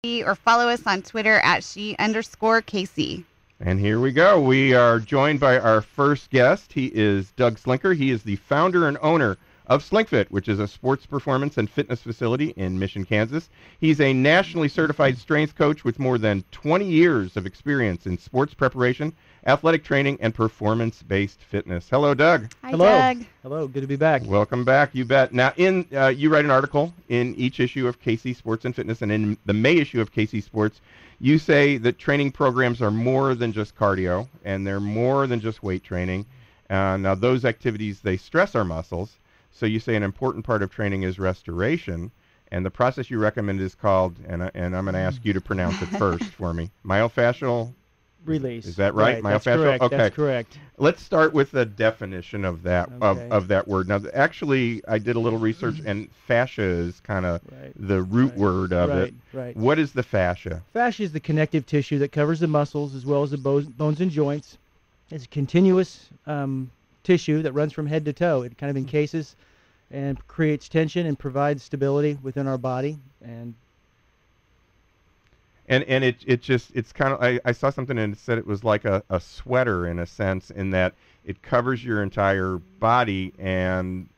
or follow us on Twitter at @she_KC. And here we go. We are joined by our first guest. He is Doug Slinker. He is the founder and owner of SLINKFIT, which is a sports performance and fitness facility in Mission, Kansas. He's a nationally certified strength coach with more than 20 years of experience in sports preparation, athletic training, and performance-based fitness. Hello, Doug. Hi, Hello. Doug. Hello, good to be back. Welcome back, you bet. Now, you write an article in each issue of KC Sports and Fitness, and in the May issue of KC Sports, you say that training programs are more than just cardio, and they're more than just weight training. Now, those activities, they stress our muscles. So you say an important part of training is restoration, and the process you recommend is called, and I'm going to ask you to pronounce it first for me, myofascial release. Is that right? That's Myofascial? correct. Okay. That's correct. Let's start with the definition of that Okay. of that word. Now, actually, I did a little research, and fascia is kind of the root word of it. Right. What is the fascia? Fascia is the connective tissue that covers the muscles as well as the bones and joints. It's a continuous tissue that runs from head to toe. It kind of encases and creates tension and provides stability within our body. And it's kind of, I saw something and it said it was like a sweater in a sense, in that it covers your entire body, and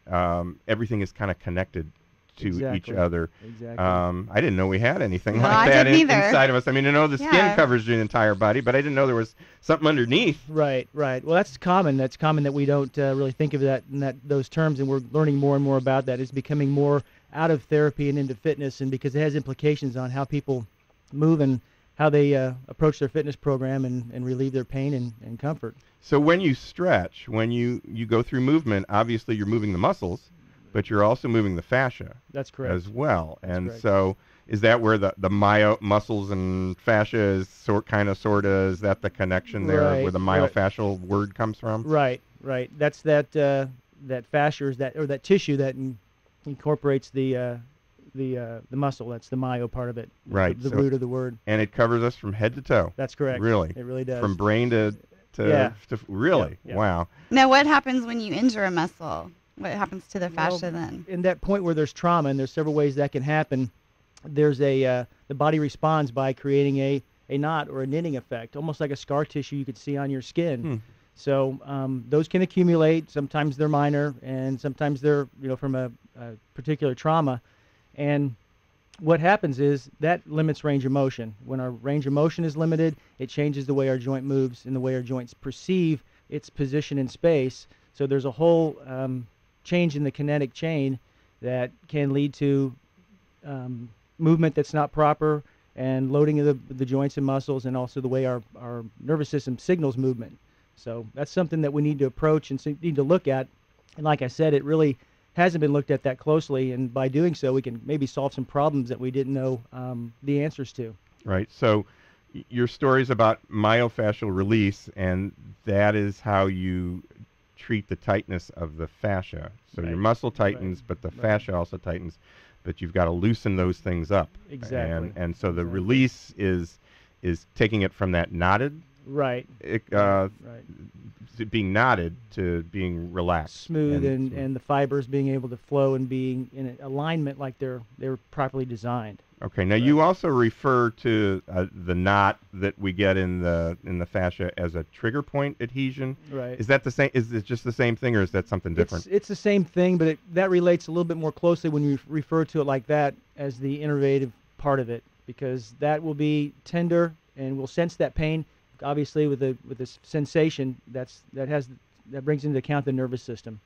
everything is kind of connected to each other. Exactly. I didn't know we had anything No, like I that didn't either. inside of us. I mean, I know the skin covers your entire body, but I didn't know there was something underneath. Right. Well, that's common. That's common that we don't really think of that in those terms, and we're learning more and more about that. It's becoming more out of therapy and into fitness, and because it has implications on how people move and how they approach their fitness program and relieve their pain and comfort. So when you stretch, when you go through movement, obviously you're moving the muscles, but you're also moving the fascia. That's correct. As well. That's and correct. So is that where the muscles and fascia is sort of, is that the connection there where the myofascial word comes from? Right. That's that fascia, that tissue that incorporates the muscle. That's the myo part of it. Right. The root of the word. And it covers us from head to toe. That's correct. Really? It really does. From brain to really? Yeah. Wow. Now, what happens when you injure a muscle? What happens to the fascia then? In that point where there's trauma, and there's several ways that can happen, there's the body responds by creating a knot or a knitting effect, almost like a scar tissue you could see on your skin. So those can accumulate. Sometimes they're minor, and sometimes they're from a particular trauma. And what happens is that limits range of motion. When our range of motion is limited, it changes the way our joint moves and the way our joints perceive its position in space. So there's a whole change in the kinetic chain that can lead to movement that's not proper, and loading of the joints and muscles, and also the way our nervous system signals movement. So that's something that we need to approach and need to look at. And like I said, it really hasn't been looked at that closely, and by doing so, we can maybe solve some problems that we didn't know the answers to. Right. So your story's about myofascial release, and that is how you treat the tightness of the fascia. So your muscle tightens, but the fascia also tightens, but you've got to loosen those things up. Exactly. And so the release is taking it from that knotted, being knotted to being relaxed, smooth, and the fibers being able to flow and being in alignment like they're properly designed. Okay. Now you also refer to the knot that we get in the fascia as a trigger point adhesion. Right. Is that the same? Is it just the same thing, or is that something different? It's the same thing, but that relates a little bit more closely when you refer to it like that as the innervative part of it, because that will be tender and will sense that pain. Obviously, with this sensation that brings into account the nervous system.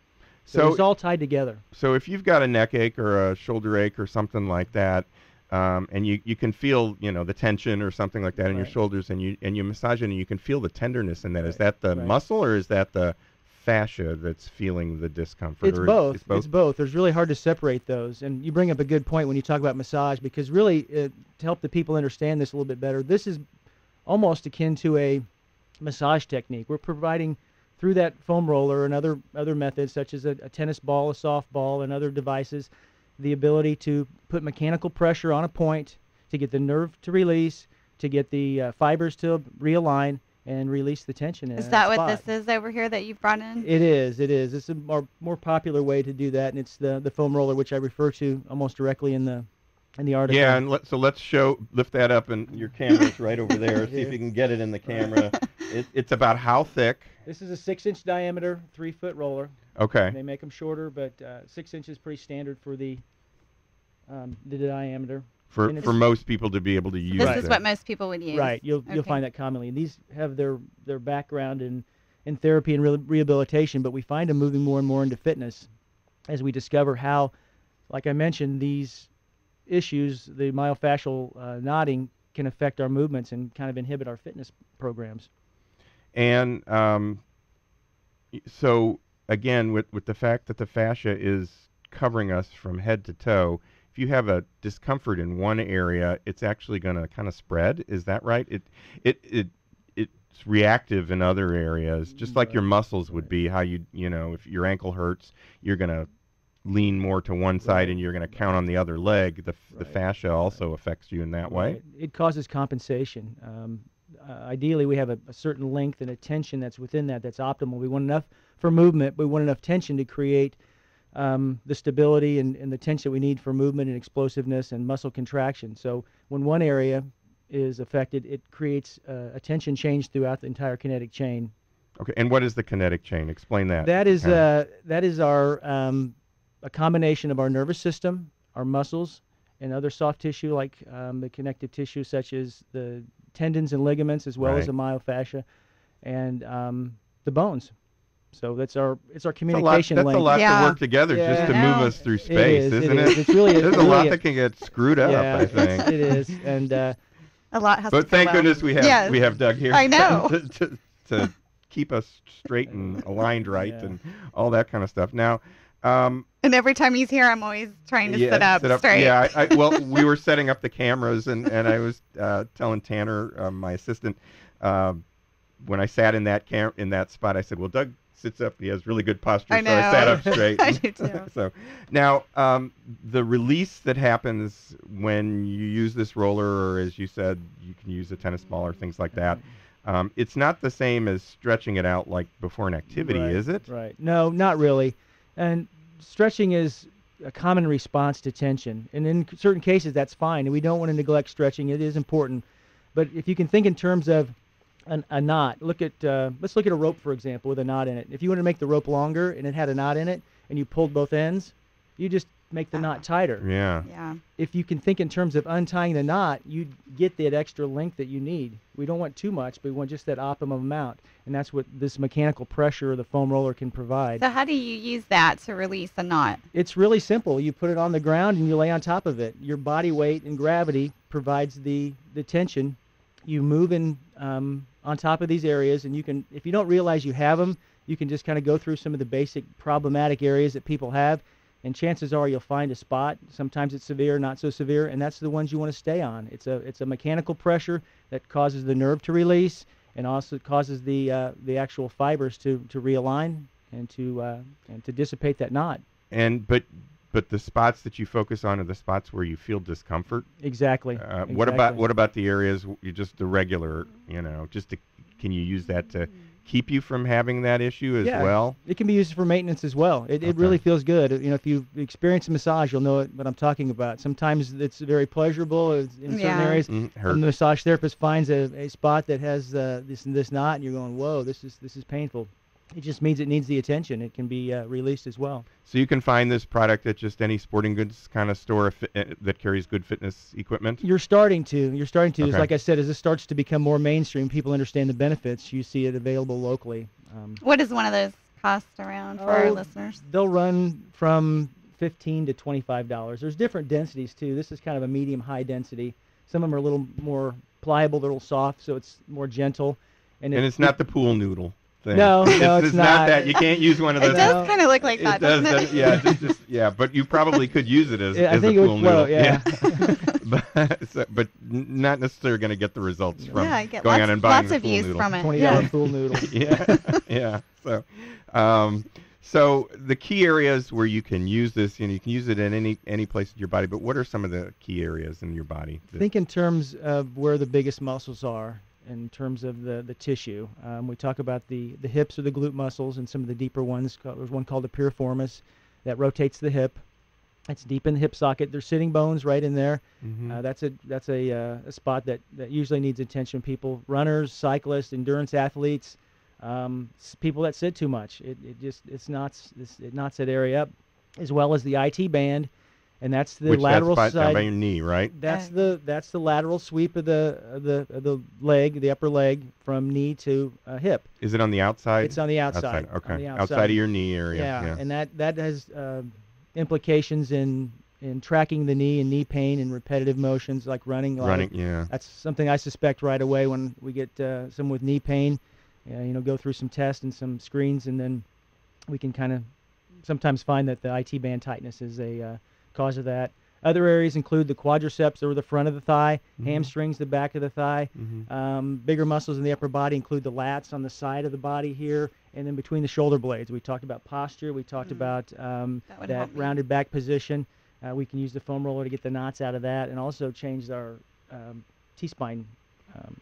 So it's all tied together. So if you've got a neck ache or a shoulder ache or something like that, and you can feel the tension or something like that in your shoulders, and you massage it and you can feel the tenderness in that. Is that the muscle, or is that the fascia that's feeling the discomfort? It's both. It's both. It's really hard to separate those. And you bring up a good point when you talk about massage, because really to help the people understand this a little bit better, this is almost akin to a massage technique. We're providing through that foam roller and other methods, such as a tennis ball, a softball, and other devices, the ability to put mechanical pressure on a point to get the nerve to release, to get the fibers to realign and release the tension in Is that what spot. this is over here that you've brought in? It is. It's a more popular way to do that, and it's the foam roller, which I refer to almost directly in the in the article. Yeah, and so let's lift that up, and your camera's right over there. See if you can get it in the camera. It's about how thick? This is a 6-inch diameter, 3-foot roller. Okay. They make them shorter, but 6 inches is pretty standard for the diameter. For most people to be able to use. This is what most people would use. Right. You'll find that commonly. And these have their background in therapy and rehabilitation, but we find them moving more and more into fitness as we discover how, like I mentioned, these issues, the myofascial knotting, can affect our movements and kind of inhibit our fitness programs. And so, again, with the fact that the fascia is covering us from head to toe, if you have a discomfort in one area, it's actually going to kind of spread. Is that right? It's reactive in other areas, just like your muscles would be. How if your ankle hurts, you're going to lean more to one side and you're going to count on the other leg. The fascia also affects you in that way. It causes compensation. Ideally, we have a certain length and a tension that's within that's optimal. We want enough for movement, but we want enough tension to create the stability and the tension we need for movement and explosiveness and muscle contraction. So when one area is affected, it creates a tension change throughout the entire kinetic chain. Okay, and what is the kinetic chain? Explain that. That is our a combination of our nervous system, our muscles, and other soft tissue like the connective tissue such as the tendons and ligaments, as well as the myofascia, and the bones. So it's our communication link. That's a lot to work together just to move us through space, isn't it? It's really There's a lot that can get screwed up, I think. It is, and a lot has to But thank goodness we have Doug here. I know. to keep us straight and aligned right and all that kind of stuff. Now, and every time he's here, I'm always trying to sit up straight. Yeah, well, we were setting up the cameras, and I was telling Tanner, my assistant, when I sat in that spot, I said, well, Doug sits up, he has really good posture, I know. so I sat up straight. I do too. So now, the release that happens when you use this roller, or as you said, you can use a tennis ball or things like that, it's not the same as stretching it out like before an activity, is it? Right. No, not really. And stretching is a common response to tension. And in certain cases, that's fine. And we don't want to neglect stretching. It is important. But if you can think in terms of a knot, let's look at a rope, for example, with a knot in it. If you want to make the rope longer and it had a knot in it and you pulled both ends, you just make the knot tighter. Yeah. If you can think in terms of untying the knot, you get that extra length that you need. We don't want too much, but we want just that optimum amount. And that's what this mechanical pressure of the foam roller can provide. So how do you use that to release a knot? It's really simple. You put it on the ground and you lay on top of it. Your body weight and gravity provides the tension. You move in on top of these areas, and you can, if you don't realize you have them, you can just kind of go through some of the basic problematic areas that people have, and chances are you'll find a spot. Sometimes it's severe, not so severe, and that's the ones you want to stay on. It's a mechanical pressure that causes the nerve to release, and also causes the actual fibers to realign and to dissipate that knot. And but the spots that you focus on are the spots where you feel discomfort. Exactly. What about the areas just the regular? Can you use that to keep you from having that issue as well? It can be used for maintenance as well. It really feels good. If you experience a massage, you'll know what I'm talking about. Sometimes it's very pleasurable in certain areas. And the massage therapist finds a spot that has this knot, and you're going, whoa, this is painful. It just means it needs the attention. It can be released as well. So you can find this product at just any sporting goods kind of store that carries good fitness equipment? You're starting to. Okay. Like I said, as this starts to become more mainstream, people understand the benefits, you see it available locally. What does one of those cost around for our listeners? They'll run from $15 to $25. There's different densities, too. This is kind of a medium-high density. Some of them are a little more pliable, they're a little soft, so it's more gentle. And it's not the pool noodle thing. No, it's not that. You can't use one of those. It does kind of look like that, doesn't it? Yeah, but you probably could use it as I think a it pool would noodle. float, yeah. but not necessarily going to get the results from get going on and buying lots of pool use noodle. from it. $20 pool noodle. Yeah. So the key areas where you can use this, you can use it in any place in your body. But what are some of the key areas in your body? Think in terms of where the biggest muscles are. In terms of the tissue, we talk about the hips or the glute muscles, and some of the deeper ones. There's one called the piriformis that rotates the hip. That's deep in the hip socket. There's sitting bones right in there. Mm-hmm. That's a spot that usually needs attention. People, runners, cyclists, endurance athletes, people that sit too much. It knots that area up, as well as the IT band, and that's the lateral that's side. down by your knee, right? That's the lateral sweep of the leg, the upper leg, from knee to hip. Is it on the outside? It's on the outside. Okay. On the Outside of your knee area. Yeah, and that has implications in tracking the knee and knee pain and repetitive motions like running. Yeah. That's something I suspect right away when we get someone with knee pain. Go through some tests and some screens, and then we can kind of sometimes find that the IT band tightness is a cause of that. Other areas include the quadriceps, or the front of the thigh, hamstrings, the back of the thigh. Bigger muscles in the upper body include the lats on the side of the body here, and then between the shoulder blades. We talked about posture. We talked about that rounded back position. We can use the foam roller to get the knots out of that, and also change our T-spine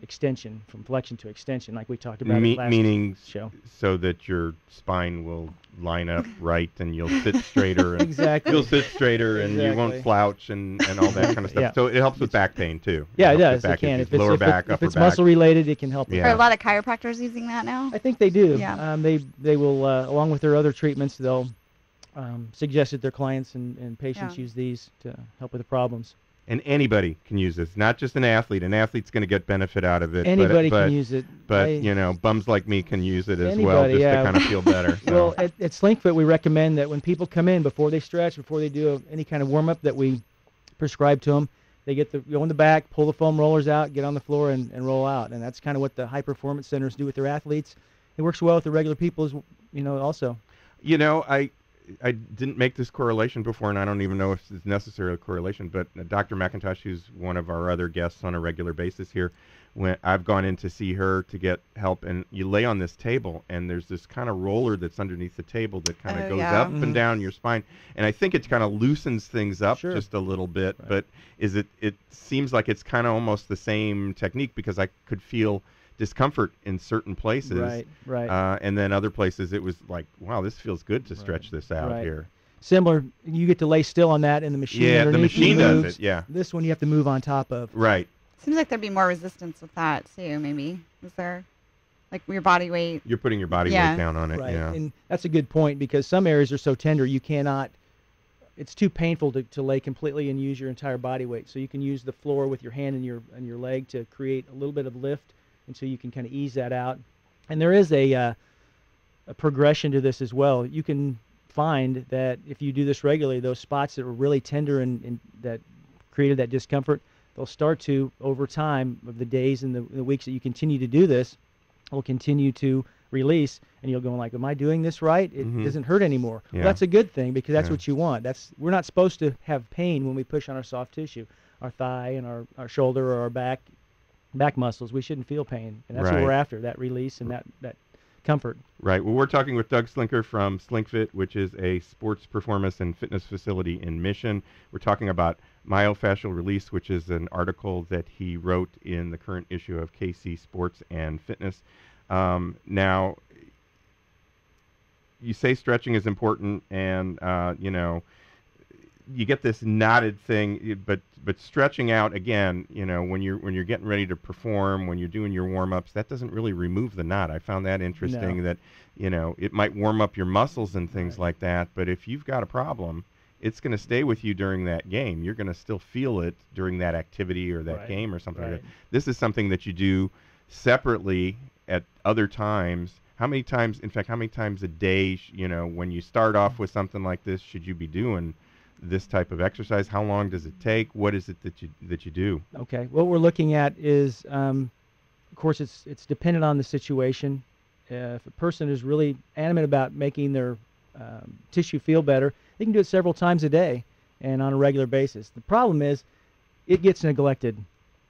extension from flexion to extension, like we talked about meaning show. So that your spine will line up right, and you'll sit straighter. And Exactly. You'll sit straighter, and you won't slouch and all that kind of stuff. Yeah. So it helps with back pain too. Yeah, it does. It can. If it's muscle related, it can help. Yeah. Are a lot of chiropractors using that now? I think they do. Yeah. They will, along with their other treatments, they'll suggest that their clients and patients use these to help with the problems. And anybody can use this, not just an athlete. An athlete's going to get benefit out of it. Anybody can use it. But bums like me can use it as well, just to kind of feel better. So. Well, at SLINKFIT, we recommend that when people come in, before they stretch, before they do any kind of warm-up that we prescribe to them, they go in the back, pull the foam rollers out, get on the floor, and roll out. And that's kind of what the high-performance centers do with their athletes. It works well with the regular people, also. I didn't make this correlation before, and I don't even know if it's necessarily a correlation, but Dr. McIntosh, who's one of our other guests on a regular basis here, when I've gone in to see her to get help, and you lay on this table, and there's this kind of roller that's underneath the table that kind of goes up and down your spine, and I think it kind of loosens things up just a little bit, but it seems like it's kind of almost the same technique, because I could feel discomfort in certain places, right. And then other places it was like, wow, this feels good to stretch this out here. Similar, you get to lay still on that, and the machine the underneath machine moves. does it. Yeah, this one you have to move on top of. Right. Seems like there'd be more resistance with that too. Maybe is there, like your body weight? You're putting your body weight down on it. Right. Yeah, and that's a good point, because some areas are so tender you cannot. It's too painful to lay completely and use your entire body weight. So you can use the floor with your hand and your leg to create a little bit of lift. And so you can kind of ease that out. And there is a progression to this as well. You can find that if you do this regularly, those spots that were really tender and that created that discomfort, they'll start to, over time of the days and the weeks that you continue to do this, will continue to release, and you'll go like, am I doing this right? It doesn't hurt anymore. Yeah. Well, that's a good thing, because that's what you want. We're not supposed to have pain when we push on our soft tissue, our thigh and our shoulder or our back muscles. We shouldn't feel pain, and that's what we're after, that release and that comfort. Right. Well, we're talking with Doug Slinker from SLINKFIT, which is a sports performance and fitness facility in Mission. We're talking about myofascial release, which is an article that he wrote in the current issue of KC Sports and Fitness. Now, you say stretching is important, and you get this knotted thing, but stretching out, again, when you're getting ready to perform, when you're doing your warm-ups, that doesn't really remove the knot. I found that interesting. That it might warm up your muscles and things like that, but if you've got a problem, it's going to stay with you during that game. You're going to still feel it during that activity or that game or something like that. This is something that you do separately at other times. How many times a day, when you start off with something like this, should you be doing this type of exercise? How long does it take? What is it that you do? Okay, what we're looking at is, of course, it's dependent on the situation. If a person is really adamant about making their tissue feel better, they can do it several times a day and on a regular basis. The problem is, it gets neglected.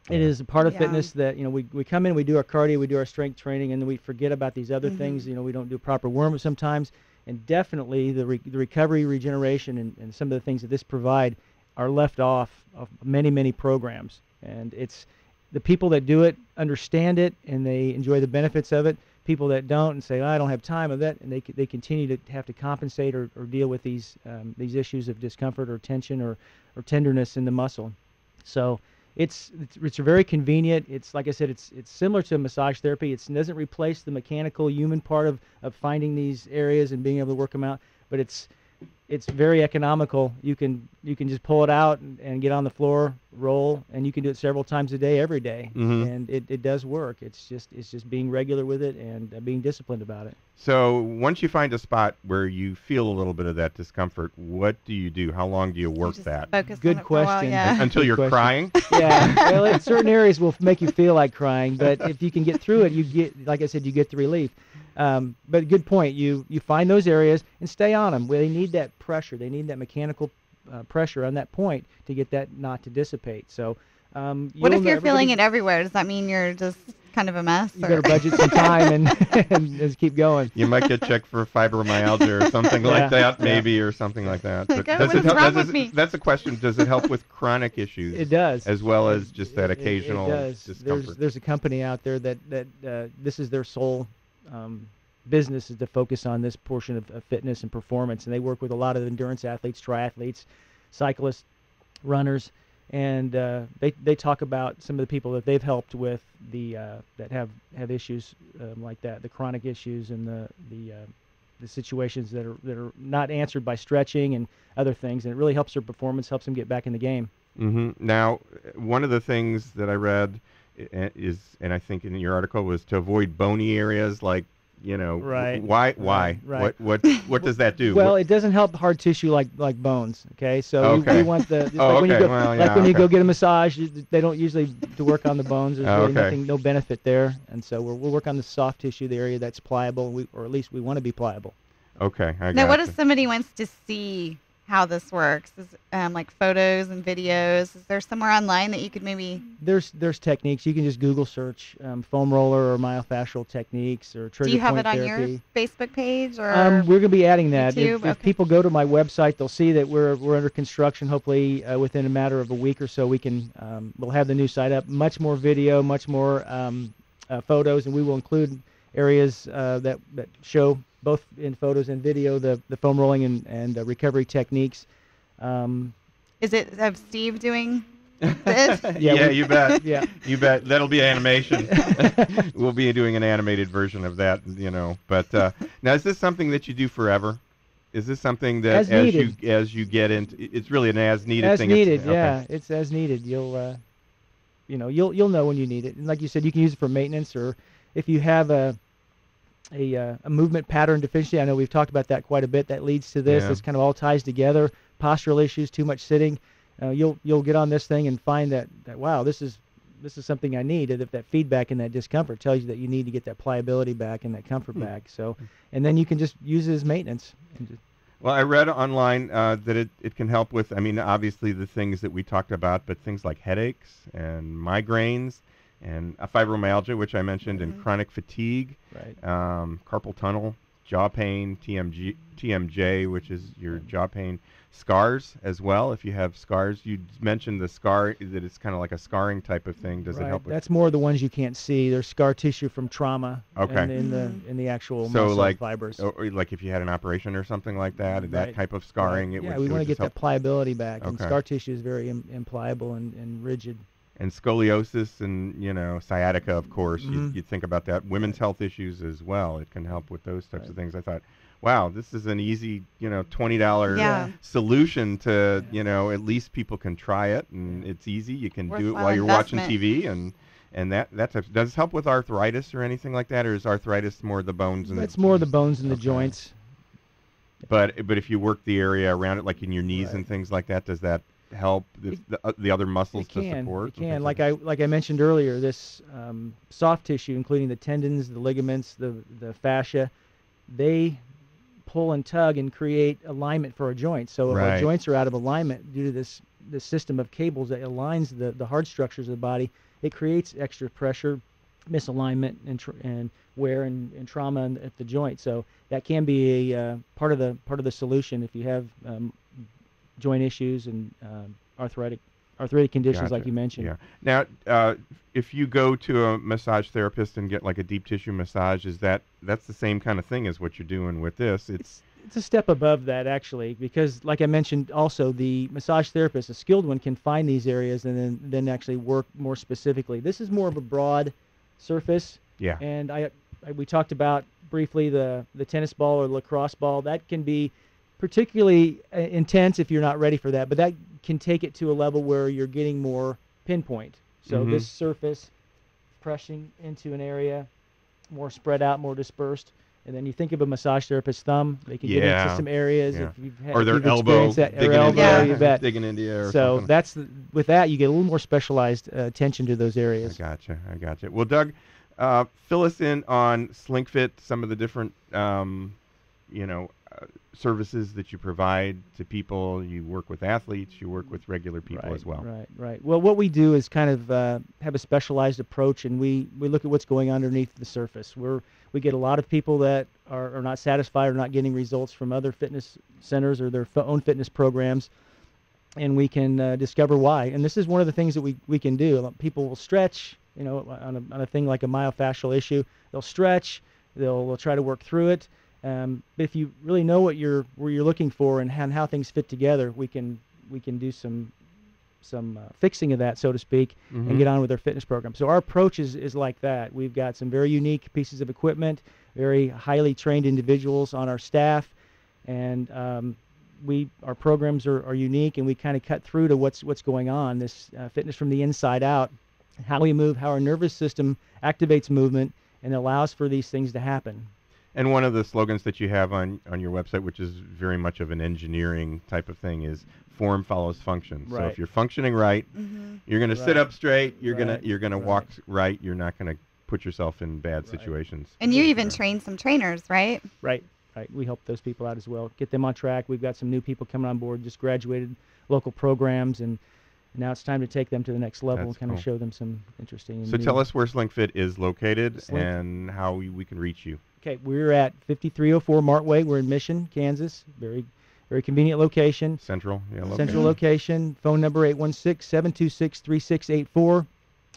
It is a part of fitness that we come in, we do our cardio, we do our strength training, and then we forget about these other things. We don't do proper warm-up sometimes. And definitely the recovery, regeneration, and some of the things that this provide are left off of many, many programs. And it's the people that do it understand it, and they enjoy the benefits of it. people that don't and say, oh, I don't have time of that, and they continue to have to compensate or deal with these issues of discomfort or tension or tenderness in the muscle. So it's very convenient. It's like I said, it's similar to massage therapy. It doesn't replace the mechanical human part of finding these areas and being able to work them out, but it's very economical. You can just pull it out and get on the floor, roll, and you can do it several times a day, every day. And it does work. It's just being regular with it and being disciplined about it. So once you find a spot where you feel a little bit of that discomfort, what do you do? How long do you work that? Good question. Until you're crying? Yeah. Well, certain areas will make you feel like crying, but if you can get through it, you get, like I said, you get the relief. But good point. You find those areas and stay on them. Where they need that pressure. They need that mechanical pressure on that point to get that knot to dissipate. So, what if you're feeling it everywhere? Does that mean you're just kind of a mess? You better budget some time and just keep going. You might get checked for fibromyalgia or something like that, maybe, or something like that. But does it help? That's the question. Does it help with chronic issues? It does, as well as just that occasional it does. discomfort. There's a company out there that this is their sole business, is to focus on this portion of fitness and performance, and they work with a lot of endurance athletes, triathletes, cyclists, runners, and they talk about some of the people that they've helped with that have issues like that, the chronic issues and the situations that are not answered by stretching and other things, and it really helps their performance, helps them get back in the game. Now, one of the things that I read is, and I think in your article, was to avoid bony areas, like, Right. Why? Right. What does that do? Well, it doesn't help hard tissue like bones. Okay, so we want the when you go, when you go get a massage, they don't usually to work on the bones. There's really nothing, no benefit there, and so we'll work on the soft tissue, the area that's pliable, or at least we want to be pliable. Okay. Now, what if somebody wants to see how this works? Is like photos and videos? Is there somewhere online that you could maybe? There's techniques. You can just Google search foam roller or myofascial techniques or trigger point therapy. Do you have it on your Facebook page or? We're going to be adding that. YouTube? If people go to my website, they'll see that we're under construction. Hopefully, within a matter of a week or so, we'll have the new site up. Much more video, much more photos, and we will include areas that show, both in photos and video, the foam rolling and recovery techniques. Is it of Steve doing this? Yeah, you bet. Yeah, you bet. That'll be animation. We'll be doing an animated version of that, But now, is this something that you do forever? Is this something that as you get into, it's really an as needed thing? As needed, yeah. It's as needed. You'll know when you need it. And like you said, you can use it for maintenance, or if you have a movement pattern deficiency. I know we've talked about that quite a bit. That leads to this. This kind of all ties together. Postural issues, too much sitting. You'll get on this thing and find that wow, this is something I need. That feedback and that discomfort tells you that you need to get that pliability back and that comfort back. So, and then you can just use it as maintenance. Well, I read online that it can help with, obviously the things that we talked about, but things like headaches and migraines and fibromyalgia, which I mentioned, and chronic fatigue, carpal tunnel, jaw pain, TMJ, which is your jaw pain, scars as well. If you have scars, you mentioned the scar, that it's kind of like a scarring type of thing. Does it help with? That's more the ones you can't see. There's scar tissue from trauma. Okay. In the actual muscle fibers. Or like if you had an operation or something like that, that type of scarring. We want to get that pliability back. And scar tissue is very impliable and rigid. And scoliosis and, sciatica, of course, you think about that. Women's health issues as well. It can help with those types of things. I thought, wow, this is an easy, $20 solution to, at least people can try it, and it's easy. You can do it while you're watching TV, and that type. Does it help with arthritis or anything like that, or is arthritis more the bones? It's more the bones and the joints. But if you work the area around it, like in your knees and things like that, does that help the other muscles to support? It can. Like I mentioned earlier, this soft tissue, including the tendons, the ligaments, the fascia, they pull and tug and create alignment for a joint. So if our joints are out of alignment due to this system of cables that aligns the hard structures of the body, it creates extra pressure, misalignment, and wear and trauma at the joint. So that can be a part of the solution if you have joint issues and arthritic arthritic conditions like Gotcha. you mentioned. Yeah. Now, if you go to a massage therapist and get like a deep tissue massage, that's the same kind of thing as what you're doing with this? It's a step above that, actually, because like I mentioned also, the massage therapist, a skilled one, can find these areas and then actually work more specifically. This is more of a broad surface. Yeah. And we talked about briefly the tennis ball or lacrosse ball. That can be particularly intense if you're not ready for that, but that can take it to a level where you're getting more pinpoint. So this surface pressing into an area, more spread out, more dispersed. And then you think of a massage therapist's thumb; they can get into some areas. Yeah. If you've had, or their if you've elbow, experienced that, digging or elbow, into you bet. digging into you. Or So something. with that, you get a little more specialized attention to those areas. I gotcha. Well, Doug, fill us in on SLINKFIT, some of the different, services that you provide to people. You work with athletes, you work with regular people as well. Right. Well, what we do is kind of have a specialized approach, and we look at what's going underneath the surface. We get a lot of people that are not satisfied or not getting results from other fitness centers or their own fitness programs, and we can discover why. And this is one of the things that we can do. People will stretch, on a thing like a myofascial issue. They'll stretch, they'll try to work through it. But if you really know where you're looking for and how things fit together, we can do some fixing of that, so to speak, and get on with our fitness program. So our approach is like that. We've got some very unique pieces of equipment, very highly trained individuals on our staff, and our programs are unique, and we kind of cut through to what's going on. This fitness from the inside out, how we move, how our nervous system activates movement and allows for these things to happen. And one of the slogans that you have on your website, which is very much of an engineering type of thing, is form follows function. Right. So if you're functioning right, you're going to sit up straight. You're gonna walk right. You're not going to put yourself in bad situations. And you even train some trainers, right? Right. We help those people out as well, get them on track. We've got some new people coming on board, just graduated local programs, and now it's time to take them to the next level and kind of show them some interesting. So tell us where SLINKFIT is located and how we can reach you. Okay, we're at 5304 Martway. We're in Mission, Kansas. Very, very convenient location. Central location. Phone number 816-726-3684.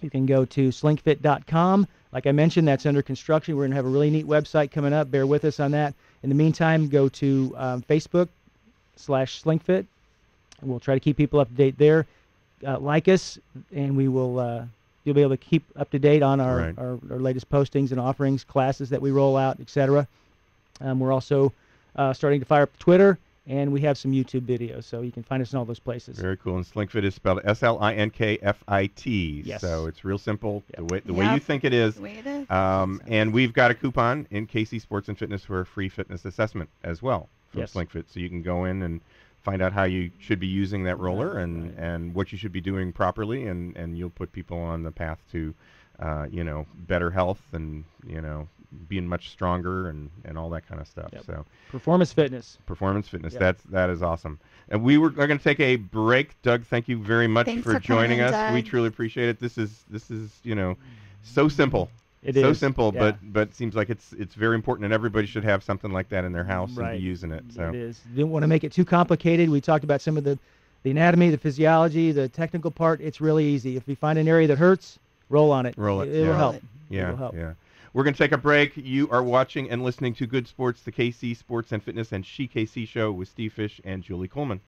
You can go to slinkfit.com. Like I mentioned, that's under construction. We're going to have a really neat website coming up. Bear with us on that. In the meantime, go to Facebook/SLINKFIT. We'll try to keep people up to date there. Like us, and we will. You'll be able to keep up to date on our latest postings and offerings, classes that we roll out, etc. We're also starting to fire up Twitter, and we have some YouTube videos, so you can find us in all those places. Very cool. And SLINKFIT is spelled SLINKFIT. Yes. So it's real simple, Yep. the way you think it is. The way it is. And we've got a coupon in KC Sports and Fitness for a free fitness assessment as well from SLINKFIT. So you can go in and find out how you should be using that roller and what you should be doing properly, and you'll put people on the path to, better health and, being much stronger and all that kind of stuff. Yep. So Performance fitness. Yep. That is awesome. And we're going to take a break. Doug, thank you very much for joining us. Doug. We truly appreciate it. This is so simple. It so is. simple, Yeah. but it seems like it's very important, and everybody should have something like that in their house and be using it. So It is. Didn't want to make it too complicated. We talked about some of the anatomy, the physiology, the technical part. It's really easy. If you find an area that hurts, roll on it. Roll it. It will help. Yeah, It will help. yeah. We're going to take a break. You are watching and listening to Good Sports, the KC Sports and Fitness and She KC show with Steve Fish and Julie Coleman.